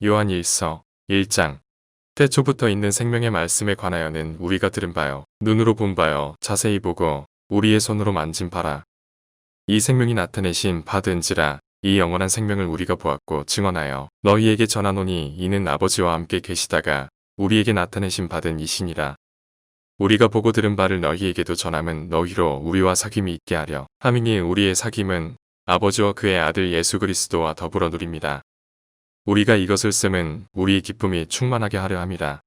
요한 1서 1장. 태초부터 있는 생명의 말씀에 관하여는 우리가 들은 바요, 눈으로 본 바요, 자세히 보고 우리의 손으로 만진 바라. 이 생명이 나타내신 바든지라. 이 영원한 생명을 우리가 보았고 증언하여 너희에게 전하노니 이는 아버지와 함께 계시다가 우리에게 나타내신 바든 이시니라. 우리가 보고 들은 바를 너희에게도 전함은 너희로 우리와 사귐이 있게 하려 함이니 우리의 사귐은 아버지와 그의 아들 예수 그리스도와 더불어 누립니다. 우리가 이것을 씀은 우리의 기쁨이 충만하게 하려 함이라.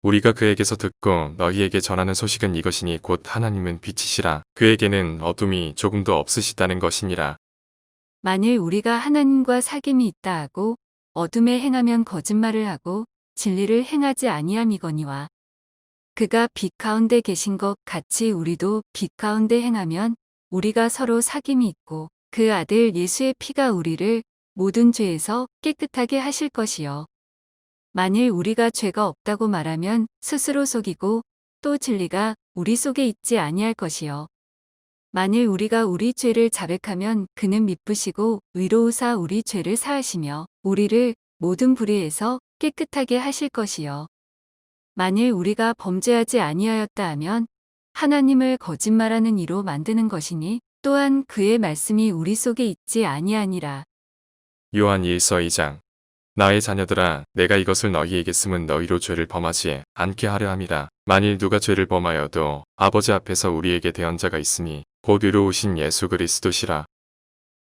우리가 그에게서 듣고 너희에게 전하는 소식은 이것이니 곧 하나님은 빛이시라 그에게는 어둠이 조금도 없으시다는 것이니라. 만일 우리가 하나님과 사귐이 있다 하고 어둠에 행하면 거짓말을 하고 진리를 행하지 아니함이거니와 그가 빛 가운데 계신 것 같이 우리도 빛 가운데 행하면 우리가 서로 사귐이 있고 그 아들 예수의 피가 우리를 모든 죄에서 깨끗하게 하실 것이요. 만일 우리가 죄가 없다고 말하면 스스로 속이고 또 진리가 우리 속에 있지 아니할 것이요. 만일 우리가 우리 죄를 자백하면 그는 미쁘시고 의로우사 우리 죄를 사하시며 우리를 모든 불의에서 깨끗하게 하실 것이요. 만일 우리가 범죄하지 아니하였다 하면 하나님을 거짓말하는 이로 만드는 것이니 또한 그의 말씀이 우리 속에 있지 아니하니라. 요한 1서 2장. 나의 자녀들아, 내가 이것을 너희에게 씀은 너희로 죄를 범하지 않게 하려 함이라. 만일 누가 죄를 범하여도 아버지 앞에서 우리에게 대언자가 있으니 곧 의로우신 예수 그리스도시라.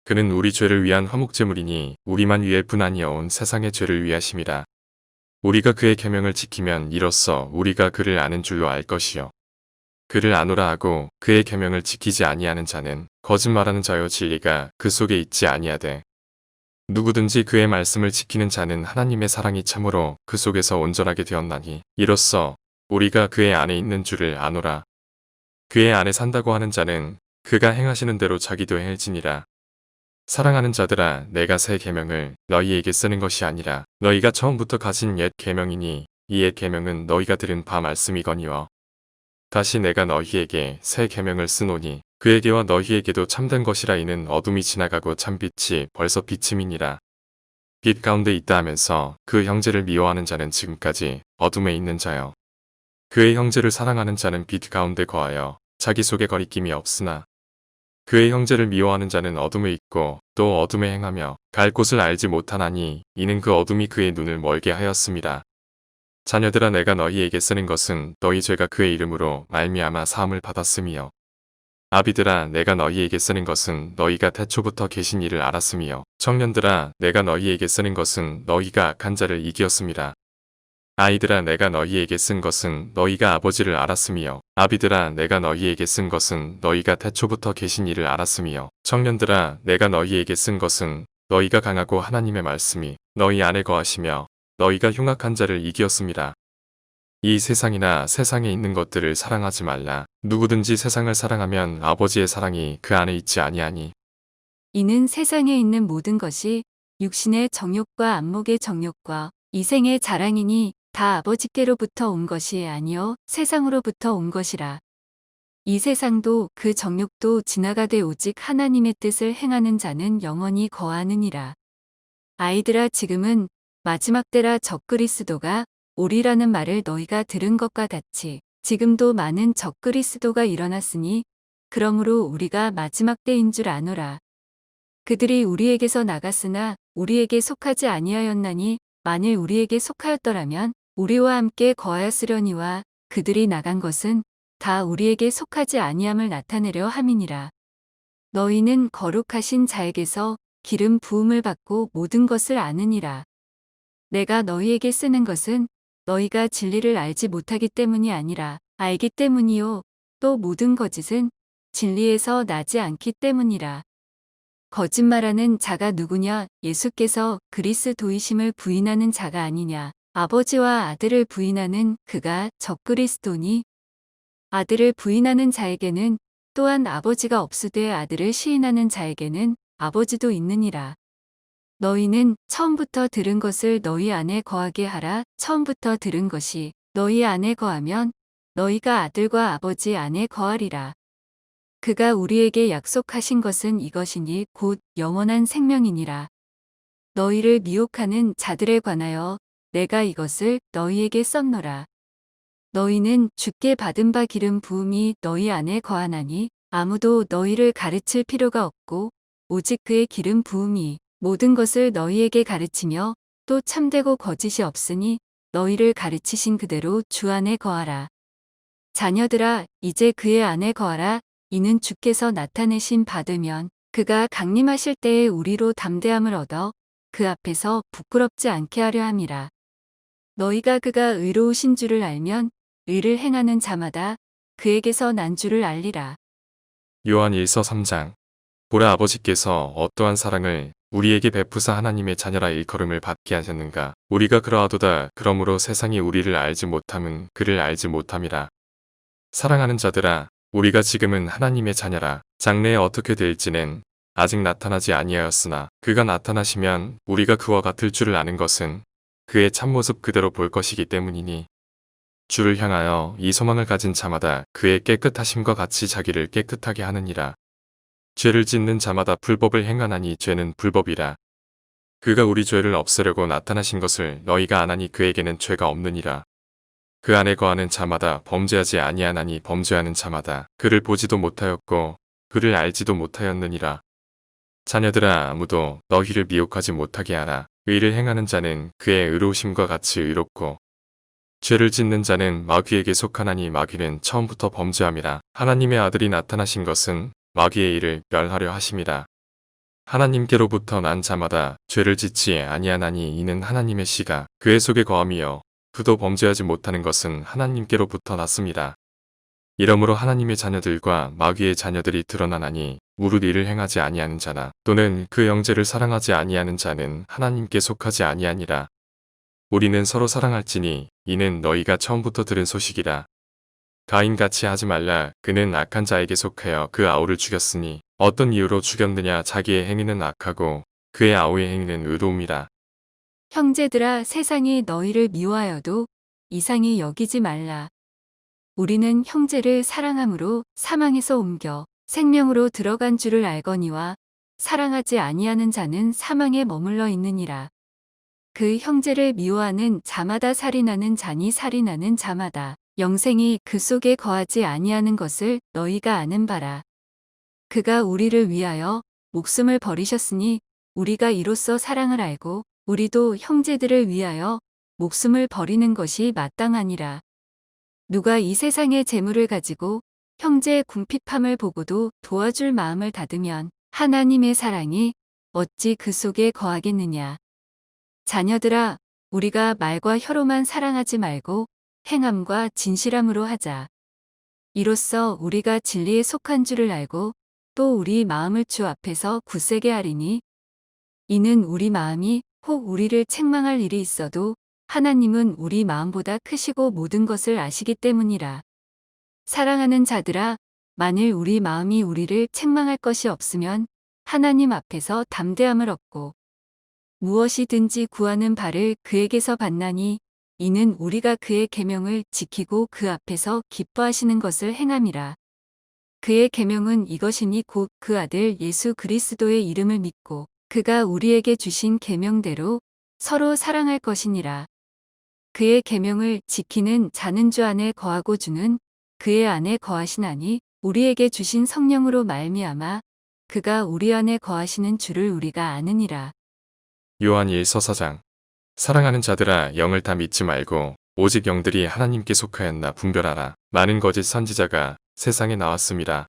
그는 우리 죄를 위한 화목제물이니 우리만 위할 뿐 아니여 온 세상의 죄를 위하심이라. 우리가 그의 계명을 지키면 이로써 우리가 그를 아는 줄로 알 것이요. 그를 아노라 하고 그의 계명을 지키지 아니하는 자는 거짓말하는 자요 진리가 그 속에 있지 아니하되 누구든지 그의 말씀을 지키는 자는 하나님의 사랑이 참으로 그 속에서 온전하게 되었나니 이로써 우리가 그의 안에 있는 줄을 아노라. 그의 안에 산다고 하는 자는 그가 행하시는 대로 자기도 행할지니라. 사랑하는 자들아, 내가 새 계명을 너희에게 쓰는 것이 아니라 너희가 처음부터 가진 옛 계명이니 이 옛 계명은 너희가 들은 바 말씀이거니와 다시 내가 너희에게 새 계명을 쓰노니 그에게와 너희에게도 참된 것이라. 이는 어둠이 지나가고 참빛이 벌써 비침이니라. 빛 가운데 있다 하면서 그 형제를 미워하는 자는 지금까지 어둠에 있는 자요. 그의 형제를 사랑하는 자는 빛 가운데 거하여 자기 속에 거리낌이 없으나 그의 형제를 미워하는 자는 어둠에 있고 또 어둠에 행하며 갈 곳을 알지 못하나니 이는 그 어둠이 그의 눈을 멀게 하였습니다. 자녀들아, 내가 너희에게 쓰는 것은 너희 죄가 그의 이름으로 말미암아 사함을 받았음이요. 아비들아, 내가 너희에게 쓰는 것은 너희가 태초부터 계신 이를 알았음이요. 청년들아, 내가 너희에게 쓰는 것은 너희가 악한 자를 이기었음이라. 아이들아, 내가 너희에게 쓴 것은 너희가 아버지를 알았음이요. 아비들아, 내가 너희에게 쓴 것은 너희가 태초부터 계신 이를 알았음이요. 청년들아, 내가 너희에게 쓴 것은 너희가 강하고 하나님의 말씀이 너희 안에 거하시며 너희가 흉악한 자를 이기었음이라. 이 세상이나 세상에 있는 것들을 사랑하지 말라. 누구든지 세상을 사랑하면 아버지의 사랑이 그 안에 있지 아니하니. 이는 세상에 있는 모든 것이 육신의 정욕과 안목의 정욕과 이생의 자랑이니 다 아버지께로부터 온 것이 아니요 세상으로부터 온 것이라. 이 세상도 그 정욕도 지나가되 오직 하나님의 뜻을 행하는 자는 영원히 거하느니라. 아이들아, 지금은 마지막 때라 적그리스도가 오리라는 말을 너희가 들은 것과 같이 지금도 많은 적그리스도가 일어났으니 그러므로 우리가 마지막 때인 줄 아노라. 그들이 우리에게서 나갔으나 우리에게 속하지 아니하였나니 만일 우리에게 속하였더라면 우리와 함께 거하였으려니와 그들이 나간 것은 다 우리에게 속하지 아니함을 나타내려 함이니라. 너희는 거룩하신 자에게서 기름 부음을 받고 모든 것을 아느니라. 내가 너희에게 쓰는 것은 너희가 진리를 알지 못하기 때문이 아니라 알기 때문이요 또 모든 거짓은 진리에서 나지 않기 때문이라. 거짓말하는 자가 누구냐? 예수께서 그리스도이심을 부인하는 자가 아니냐? 아버지와 아들을 부인하는 그가 적그리스도니 아들을 부인하는 자에게는 또한 아버지가 없으되 아들을 시인하는 자에게는 아버지도 있느니라. 너희는 처음부터 들은 것을 너희 안에 거하게 하라. 처음부터 들은 것이 너희 안에 거하면 너희가 아들과 아버지 안에 거하리라. 그가 우리에게 약속하신 것은 이것이니 곧 영원한 생명이니라. 너희를 미혹하는 자들에 관하여 내가 이것을 너희에게 썼노라. 너희는 주께 받은 바 기름 부음이 너희 안에 거하나니 아무도 너희를 가르칠 필요가 없고 오직 그의 기름 부음이 모든 것을 너희에게 가르치며 또 참되고 거짓이 없으니 너희를 가르치신 그대로 주 안에 거하라. 자녀들아 이제 그의 안에 거하라. 이는 주께서 나타내신 받으면 그가 강림하실 때에 우리로 담대함을 얻어 그 앞에서 부끄럽지 않게 하려 함이라. 너희가 그가 의로우신 줄을 알면 의를 행하는 자마다 그에게서 난 줄을 알리라. 요한 1서 3장. 보라 아버지께서 어떠한 사랑을 우리에게 베푸사 하나님의 자녀라 일컬음을 받게 하셨는가. 우리가 그러하도다. 그러므로 세상이 우리를 알지 못함은 그를 알지 못함이라. 사랑하는 자들아, 우리가 지금은 하나님의 자녀라. 장래에 어떻게 될지는 아직 나타나지 아니하였으나 그가 나타나시면 우리가 그와 같을 줄을 아는 것은 그의 참모습 그대로 볼 것이기 때문이니 주를 향하여 이 소망을 가진 자마다 그의 깨끗하심과 같이 자기를 깨끗하게 하느니라. 죄를 짓는 자마다 불법을 행하나니 죄는 불법이라. 그가 우리 죄를 없애려고 나타나신 것을 너희가 아나니 그에게는 죄가 없느니라. 그 안에 거하는 자마다 범죄하지 아니하나니 범죄하는 자마다 그를 보지도 못하였고 그를 알지도 못하였느니라. 자녀들아 아무도 너희를 미혹하지 못하게 하라. 의를 행하는 자는 그의 의로우심과 같이 의롭고 죄를 짓는 자는 마귀에게 속하나니 마귀는 처음부터 범죄함이라. 하나님의 아들이 나타나신 것은 마귀의 일을 멸하려 하심이라. 하나님께로부터 난 자마다 죄를 짓지 아니하나니 이는 하나님의 씨가 그의 속에 거함이요 그도 범죄하지 못하는 것은 하나님께로부터 났습니다. 이러므로 하나님의 자녀들과 마귀의 자녀들이 드러나나니 무릇 이를 행하지 아니하는 자나 또는 그 형제를 사랑하지 아니하는 자는 하나님께 속하지 아니하니라. 우리는 서로 사랑할지니 이는 너희가 처음부터 들은 소식이라. 가인같이 하지 말라. 그는 악한 자에게 속하여 그 아우를 죽였으니 어떤 이유로 죽였느냐. 자기의 행위는 악하고 그의 아우의 행위는 의로움이라. 형제들아 세상이 너희를 미워하여도 이상히 여기지 말라. 우리는 형제를 사랑함으로 사망에서 옮겨 생명으로 들어간 줄을 알거니와 사랑하지 아니하는 자는 사망에 머물러 있느니라. 그 형제를 미워하는 자마다 살인하는 자니 살인하는 자마다 영생이 그 속에 거하지 아니하는 것을 너희가 아는 바라. 그가 우리를 위하여 목숨을 버리셨으니 우리가 이로써 사랑을 알고 우리도 형제들을 위하여 목숨을 버리는 것이 마땅하니라. 누가 이 세상의 재물을 가지고 형제의 궁핍함을 보고도 도와줄 마음을 닫으면 하나님의 사랑이 어찌 그 속에 거하겠느냐. 자녀들아, 우리가 말과 혀로만 사랑하지 말고 행함과 진실함으로 하자. 이로써 우리가 진리에 속한 줄을 알고 또 우리 마음을 주 앞에서 굳세게 하리니 이는 우리 마음이 혹 우리를 책망할 일이 있어도 하나님은 우리 마음보다 크시고 모든 것을 아시기 때문이라. 사랑하는 자들아, 만일 우리 마음이 우리를 책망할 것이 없으면 하나님 앞에서 담대함을 얻고 무엇이든지 구하는 바를 그에게서 받나니 이는 우리가 그의 계명을 지키고 그 앞에서 기뻐하시는 것을 행함이라. 그의 계명은 이것이니 곧 그 아들 예수 그리스도의 이름을 믿고 그가 우리에게 주신 계명대로 서로 사랑할 것이니라. 그의 계명을 지키는 자는 주 안에 거하고 주는 그의 안에 거하시나니 우리에게 주신 성령으로 말미암아 그가 우리 안에 거하시는 줄을 우리가 아느니라. 요한 1서 4장. 사랑하는 자들아 영을 다 믿지 말고 오직 영들이 하나님께 속하였나 분별하라. 많은 거짓 선지자가 세상에 나왔습니다.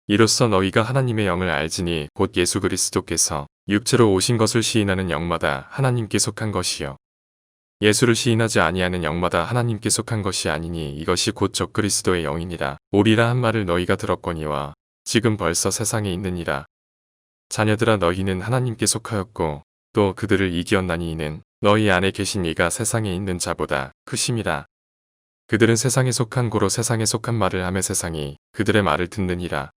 이로써 너희가 하나님의 영을 알지니 곧 예수 그리스도께서 육체로 오신 것을 시인하는 영마다 하나님께 속한 것이요 예수를 시인하지 아니하는 영마다 하나님께 속한 것이 아니니 이것이 곧 적그리스도의 영이니라. 오리라 한 말을 너희가 들었거니와 지금 벌써 세상에 있느니라. 자녀들아 너희는 하나님께 속하였고 또 그들을 이기었나니 이는 너희 안에 계신 이가 세상에 있는 자보다 크심이라. 그들은 세상에 속한 고로 세상에 속한 말을 하며 세상이 그들의 말을 듣느니라.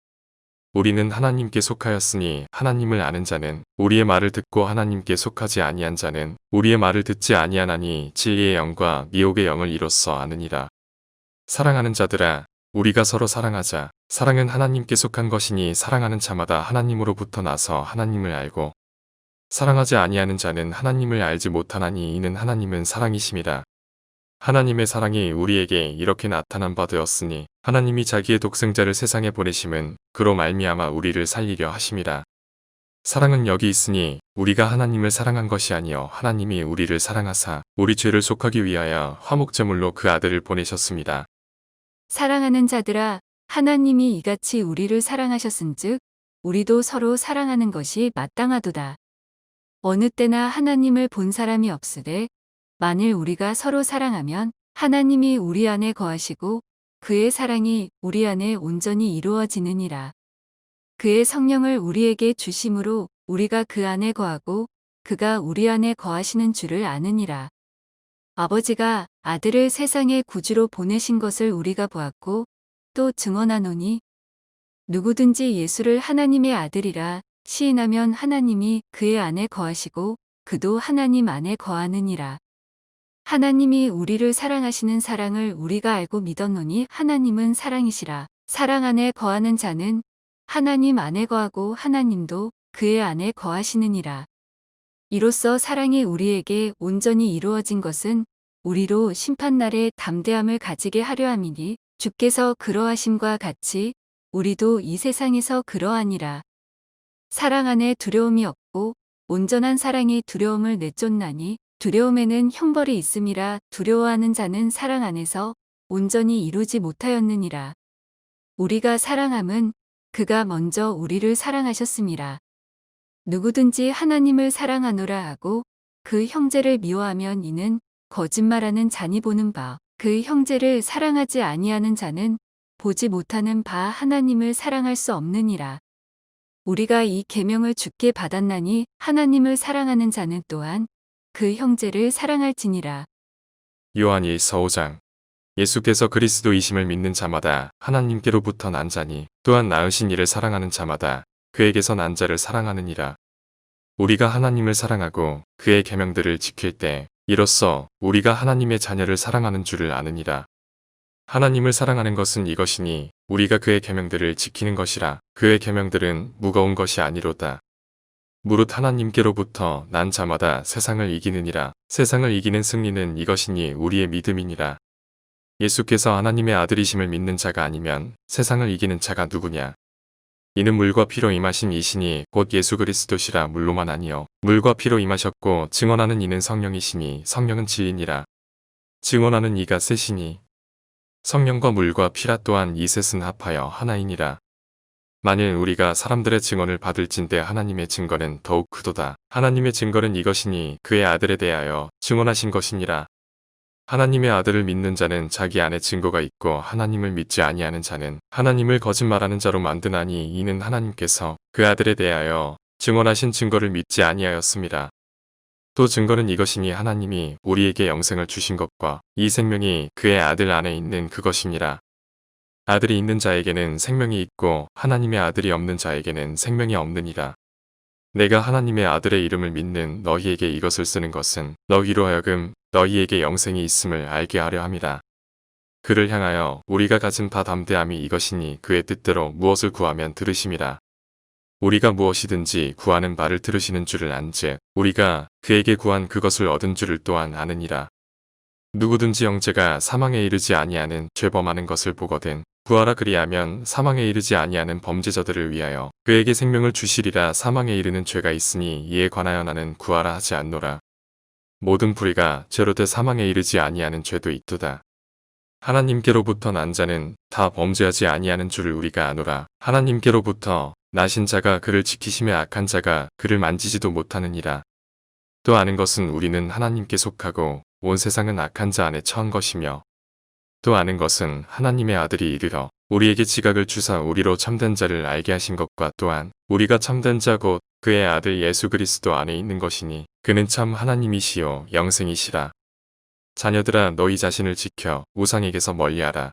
우리는 하나님께 속하였으니 하나님을 아는 자는 우리의 말을 듣고 하나님께 속하지 아니한 자는 우리의 말을 듣지 아니하나니 진리의 영과 미혹의 영을 이로써 아느니라. 사랑하는 자들아 우리가 서로 사랑하자. 사랑은 하나님께 속한 것이니 사랑하는 자마다 하나님으로부터 나서 하나님을 알고 사랑하지 아니하는 자는 하나님을 알지 못하나니 이는 하나님은 사랑이심이라. 하나님의 사랑이 우리에게 이렇게 나타난 바 되었으니 하나님이 자기의 독생자를 세상에 보내심은 그로 말미암아 우리를 살리려 하심이라. 사랑은 여기 있으니 우리가 하나님을 사랑한 것이 아니요 하나님이 우리를 사랑하사 우리 죄를 속하기 위하여 화목제물로 그 아들을 보내셨습니다. 사랑하는 자들아, 하나님이 이같이 우리를 사랑하셨은즉 우리도 서로 사랑하는 것이 마땅하도다. 어느 때나 하나님을 본 사람이 없으되 만일 우리가 서로 사랑하면 하나님이 우리 안에 거하시고 그의 사랑이 우리 안에 온전히 이루어지느니라. 그의 성령을 우리에게 주심으로 우리가 그 안에 거하고 그가 우리 안에 거하시는 줄을 아느니라. 아버지가 아들을 세상의 구주로 보내신 것을 우리가 보았고 또 증언하노니 누구든지 예수를 하나님의 아들이라 시인하면 하나님이 그의 안에 거하시고 그도 하나님 안에 거하느니라. 하나님이 우리를 사랑하시는 사랑을 우리가 알고 믿었노니 하나님은 사랑이시라. 사랑 안에 거하는 자는 하나님 안에 거하고 하나님도 그의 안에 거하시느니라. 이로써 사랑이 우리에게 온전히 이루어진 것은 우리로 심판날에 담대함을 가지게 하려 함이니 주께서 그러하심과 같이 우리도 이 세상에서 그러하니라. 사랑 안에 두려움이 없고 온전한 사랑이 두려움을 내쫓나니 두려움에는 형벌이 있음이라. 두려워하는 자는 사랑 안에서 온전히 이루지 못하였느니라. 우리가 사랑함은 그가 먼저 우리를 사랑하셨음이라. 누구든지 하나님을 사랑하노라 하고 그 형제를 미워하면 이는 거짓말하는 자니 보는 바 그 형제를 사랑하지 아니하는 자는 보지 못하는 바 하나님을 사랑할 수 없느니라. 우리가 이 계명을 주께 받았나니 하나님을 사랑하는 자는 또한 그 형제를 사랑할지니라. 요한 1서 5장. 예수께서 그리스도이심을 믿는 자마다 하나님께로부터 난 자니 또한 낳으신 이를 사랑하는 자마다 그에게서 난 자를 사랑하느니라. 우리가 하나님을 사랑하고 그의 계명들을 지킬 때 이로써 우리가 하나님의 자녀를 사랑하는 줄을 아느니라. 하나님을 사랑하는 것은 이것이니 우리가 그의 계명들을 지키는 것이라. 그의 계명들은 무거운 것이 아니로다. 무릇 하나님께로부터 난 자마다 세상을 이기느니라. 세상을 이기는 승리는 이것이니 우리의 믿음이니라. 예수께서 하나님의 아들이심을 믿는 자가 아니면 세상을 이기는 자가 누구냐? 이는 물과 피로 임하신 이시니 곧 예수 그리스도시라. 물로만 아니요 물과 피로 임하셨고 증언하는 이는 성령이시니 성령은 진리니라. 증언하는 이가 셋이니 성령과 물과 피라. 또한 이 셋은 합하여 하나이니라. 만일 우리가 사람들의 증언을 받을진대 하나님의 증거는 더욱 크도다. 하나님의 증거는 이것이니 그의 아들에 대하여 증언하신 것이니라. 하나님의 아들을 믿는 자는 자기 안에 증거가 있고 하나님을 믿지 아니하는 자는 하나님을 거짓말하는 자로 만드나니 이는 하나님께서 그 아들에 대하여 증언하신 증거를 믿지 아니하였습니다. 또 증거는 이것이니 하나님이 우리에게 영생을 주신 것과 이 생명이 그의 아들 안에 있는 그것이니라. 아들이 있는 자에게는 생명이 있고 하나님의 아들이 없는 자에게는 생명이 없느니라. 내가 하나님의 아들의 이름을 믿는 너희에게 이것을 쓰는 것은 너희로 하여금 너희에게 영생이 있음을 알게 하려 함이라. 그를 향하여 우리가 가진 바 담대함이 이것이니 그의 뜻대로 무엇을 구하면 들으심이라. 우리가 무엇이든지 구하는 바를 들으시는 줄을 안즉 우리가 그에게 구한 그것을 얻은 줄을 또한 아느니라. 누구든지 형제가 사망에 이르지 아니하는 죄범하는 것을 보거든 구하라. 그리하면 사망에 이르지 아니하는 범죄자들을 위하여 그에게 생명을 주시리라. 사망에 이르는 죄가 있으니 이에 관하여 나는 구하라 하지 않노라. 모든 불의가 죄로 돼 사망에 이르지 아니하는 죄도 있도다. 하나님께로부터 난 자는 다 범죄하지 아니하는 줄을 우리가 아노라. 하나님께로부터 나신 자가 그를 지키심에 악한 자가 그를 만지지도 못하느니라. 또 아는 것은 우리는 하나님께 속하고 온 세상은 악한 자 안에 처한 것이며 또 아는 것은 하나님의 아들이 이르러 우리에게 지각을 주사 우리로 참된 자를 알게 하신 것과 또한 우리가 참된 자 곧 그의 아들 예수 그리스도 안에 있는 것이니 그는 참 하나님이시요 영생이시라. 자녀들아 너희 자신을 지켜 우상에게서 멀리하라.